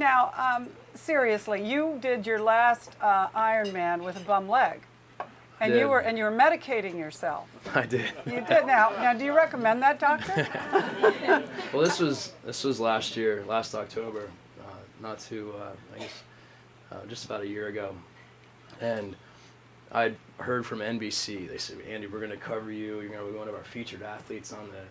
Now, seriously, you did your last Ironman with a bum leg, and you were medicating yourself. I did. You did. Now, do you recommend that, doctor? Well, this was last year, last October, not too, I guess, just about a year ago, and I'd heard from NBC. They said, Andy, we're going to cover you. You're going to be one of our featured athletes on the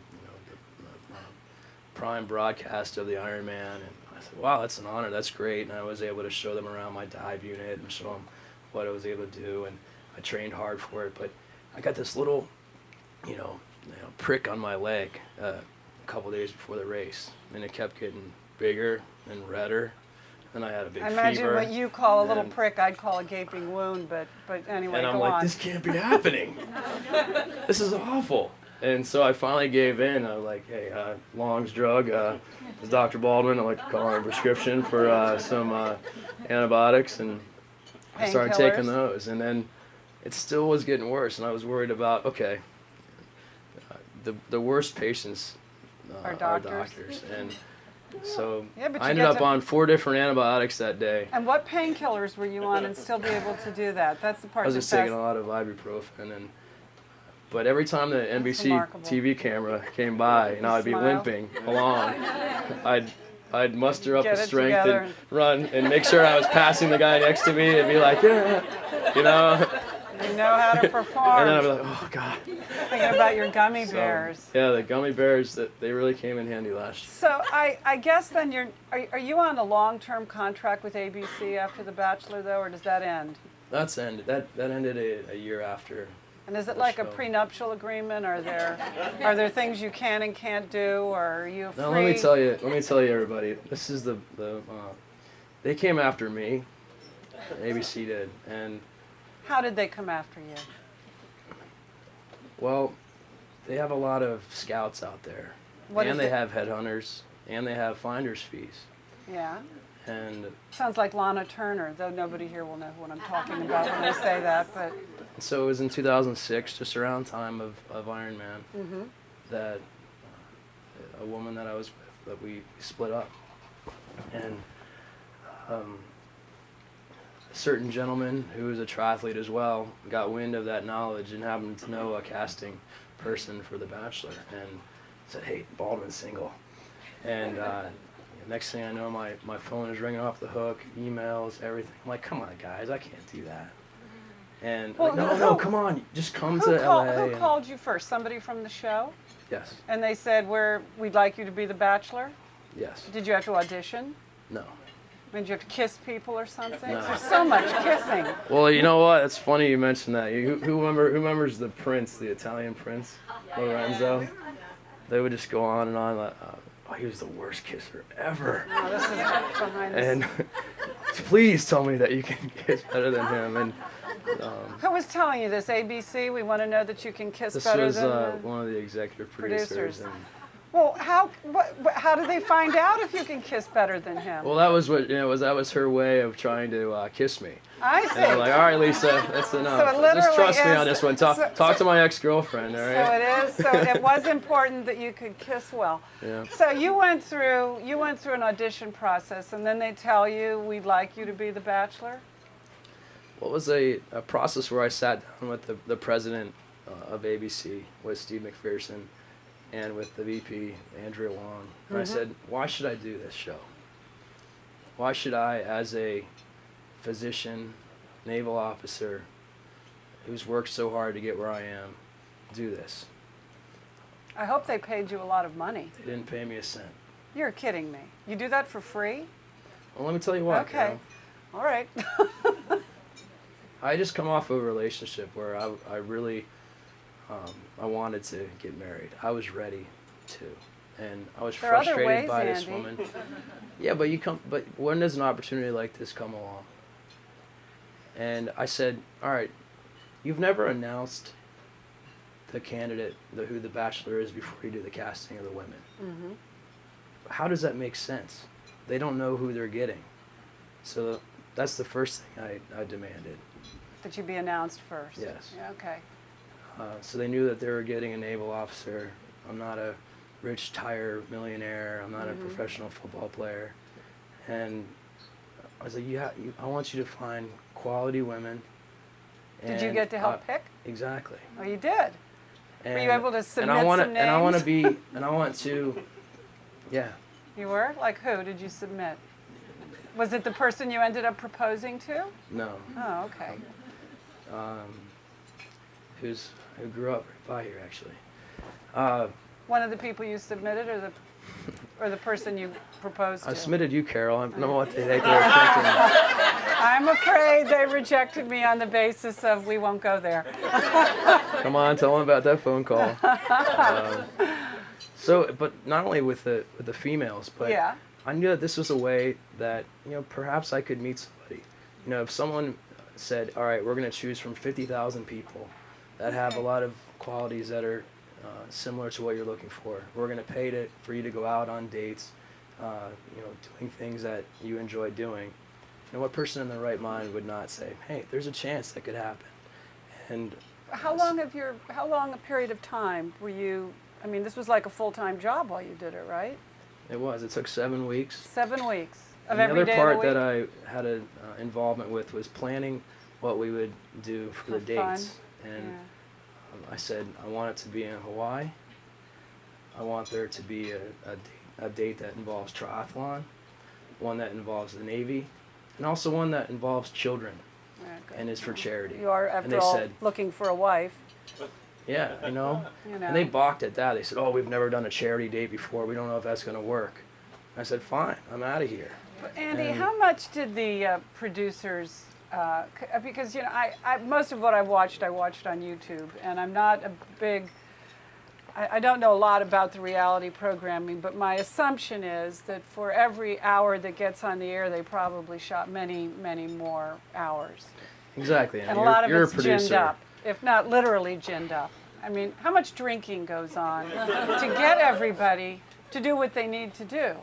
prime broadcast of the Ironman. And I said, wow, that's an honor. That's great. And I was able to show them around my dive unit and show them what I was able to do. And I trained hard for it. But I got this little, prick on my leg a couple days before the race, and it kept getting bigger and redder. And I had a big fever. I imagine what you call a little prick, I'd call a gaping wound, but anyway, and I'm go like, on. this can't be happening. This is awful. And so I finally gave in. I was like, hey, Long's drug, this is Dr. Baldwin. I like to call him a prescription for some antibiotics, and I started taking those. And then it still was getting worse, and I was worried about, okay, the worst patients are doctors. And so I ended up on 4 different antibiotics that day. And what painkillers were you on and still be able to do that? That's the part. I was just taking a lot of ibuprofen, but every time the NBC TV camera came by, I'd be limping along. I'd muster up the strength and run and make sure I was passing the guy next to me and be like, yeah, You know how to perform. And then I'd be like, oh God. Thinking about your gummy bears. Yeah, the gummy bears, they really came in handy last year. So I guess then are you on a long-term contract with ABC after The Bachelor though, or does that end? That's ended. That ended a year after. And is it like a prenuptial agreement? Are there things you can and can't do, or are you free? No, let me tell you, everybody. This is they came after me. ABC did, and. How did they come after you? Well, they have a lot of scouts out there, and they have headhunters, and they have finder's fees. Yeah. And sounds like Lana Turner, though nobody here will know what I'm talking about when I say that. But so it was in 2006, just around time of Ironman, that a woman that I was with, that we split up, and a certain gentleman who was a triathlete as well got wind of that knowledge and happened to know a casting person for The Bachelor and said, hey, Baldwin's single. And next thing I know, my phone is ringing off the hook, emails, everything. I'm like, come on, guys, I can't do that. And well, like, no, come on, just come to LA. Who called you first? Somebody from the show? Yes. And they said, we'd like you to be The Bachelor? Yes. Did you have to audition? No. Did you have to kiss people or something? No. There's so much kissing. Well, you know what? It's funny you mentioned that. Who remembers the prince, the Italian prince, Lorenzo? They would just go on and on like, oh, he was the worst kisser ever. Oh, this is behind this. And please tell me that you can kiss better than him. And who was telling you this? ABC? We want to know that you can kiss better than This was one of the executive producers. And well, how do they find out if you can kiss better than him? well, that was that was her way of trying to kiss me. I see. And I'm like, all right, Lisa, that's enough. So it literally just trust me is, on this one. Talk to my ex-girlfriend, all right? So it was important that you could kiss well. Yeah. So you went through an audition process, and then they tell you, we'd like you to be The Bachelor? Well, it was a process where I sat down with the president of ABC, with Steve McPherson, and with the VP, Andrea Long. And I said, why should I do this show? Why should I, as a physician, naval officer, who's worked so hard to get where I am, do this? I hope they paid you a lot of money. They didn't pay me a cent. You're kidding me. You do that for free? Well, let me tell you what. Okay. All right. I just come off of a relationship where I really, I wanted to get married. I was ready to, and I was frustrated by this woman. Yeah, but when does an opportunity like this come along? And I said, all right, you've never announced the candidate, who the Bachelor is, before you do the casting of the women. How does that make sense? They don't know who they're getting. So that's the first thing I demanded. That you be announced first? Yes. Yeah, okay. So they knew that they were getting a naval officer. I'm not a rich tire millionaire. I'm not a professional football player. And I was like, I want you to find quality women. Did you get to help pick? Exactly. Oh, you did. Were you able to submit some names? And I want to be, and I want to, yeah. You were? Like who did you submit? Was it the person you ended up proposing to? No. Oh, okay. Who grew up right by here, actually. One of the people you submitted, or the person you proposed to? I submitted you, Carol. I don't know what they were thinking. I'm afraid they rejected me on the basis of we won't go there. Come on, tell them about that phone call. But not only with the females, but yeah. I knew that this was a way that, perhaps I could meet somebody. If someone said, all right, we're going to choose from 50,000 people that have a lot of qualities that are similar to what you're looking for. We're going to pay for you to go out on dates, doing things that you enjoy doing. What person in their right mind would not say, hey, there's a chance that could happen? And how long a period of time were you, this was like a full-time job while you did it, right? It was. It took 7 weeks. 7 weeks of and every day the other of the part week? that I had an involvement with was planning what we would do for the dates. Fun. And I said, I want it to be in Hawaii. I want there to be a date that involves triathlon, one that involves the Navy, and also one that involves children and is for charity. You are, after all, looking for a wife. Yeah, And they balked at that. They said, oh, we've never done a charity date before. We don't know if that's going to work. I said, fine, I'm out of here. But Andy, how much did the producers, because, I most of what I watched on YouTube, and I'm not a big, I don't know a lot about the reality programming, but my assumption is that for every hour that gets on the air, they probably shot many, many more hours. Exactly. And a lot of it's ginned up, if not literally ginned up. How much drinking goes on to get everybody to do what they need to do?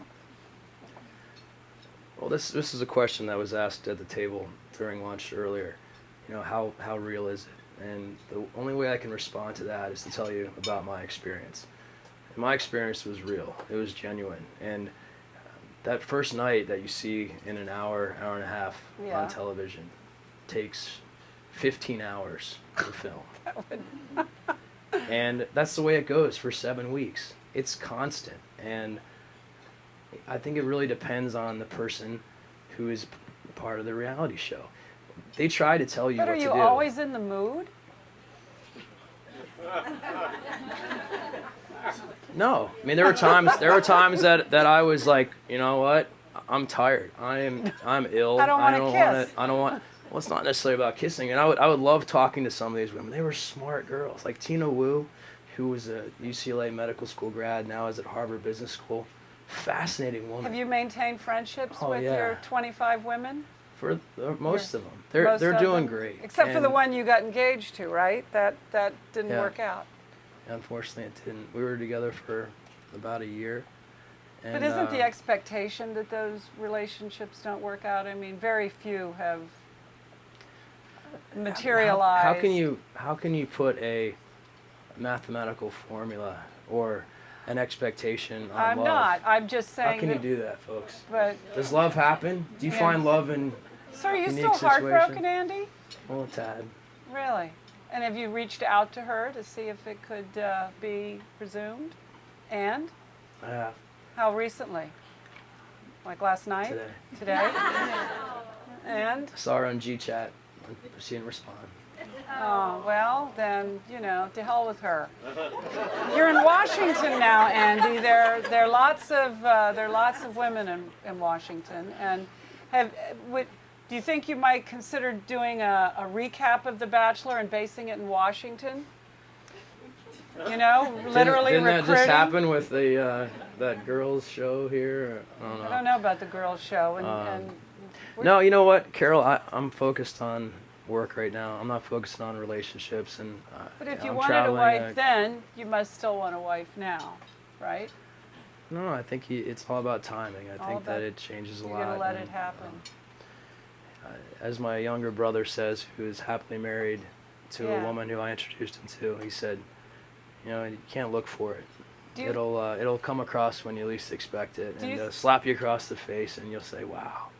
Well, this is a question that was asked at the table during lunch earlier. How real is it? And the only way I can respond to that is to tell you about my experience. And my experience was real. It was genuine. And that first night that you see in an hour and a half on television takes 15 hours to film. And that's the way it goes for 7 weeks. It's constant. And I think it really depends on the person who is part of the reality show. They try to tell you what to do. But are you always in the mood? No. There were times that I was like, you know what? I'm tired. I'm ill. I don't want to kiss. Well, it's not necessarily about kissing. And I would love talking to some of these women. They were smart girls. Like Tina Wu, who was a UCLA medical school grad, now is at Harvard Business School. Fascinating woman. Have you maintained friendships with your 25 women? For most of them. They're doing great. Except for the one you got engaged to, right? That didn't work out. Unfortunately, it didn't. We were together for about a year. And, but isn't the expectation that those relationships don't work out? Very few have materialized. How can you put a mathematical formula or an expectation on love? I'm not. I'm just saying. How can you do that, folks? But does love happen? Do you find love in So are you unique still heartbroken, Andy? Well, a tad. Really? And have you reached out to her to see if it could be resumed? And? I have. How recently? Like last night? Today. Today? And? I saw her on GChat. She didn't respond. Oh, well, then, to hell with her. You're in Washington now, Andy. There are lots of women in Washington. And do you think you might consider doing a recap of The Bachelor and basing it in Washington? Literally didn't recruiting. that just happen with the that girls' show here? I don't know about the girls' show. No, you know what, Carol? I'm focused on work right now. I'm not focused on relationships. But if you wanted a wife then, you must still want a wife now, right? No, I think it's all about timing. I think that it changes a lot. You're going to let it happen. As my younger brother says, who is happily married to a woman who I introduced him to, he said, you can't look for it. It'll come across when you least expect it, and slap you across the face, and you'll say, wow.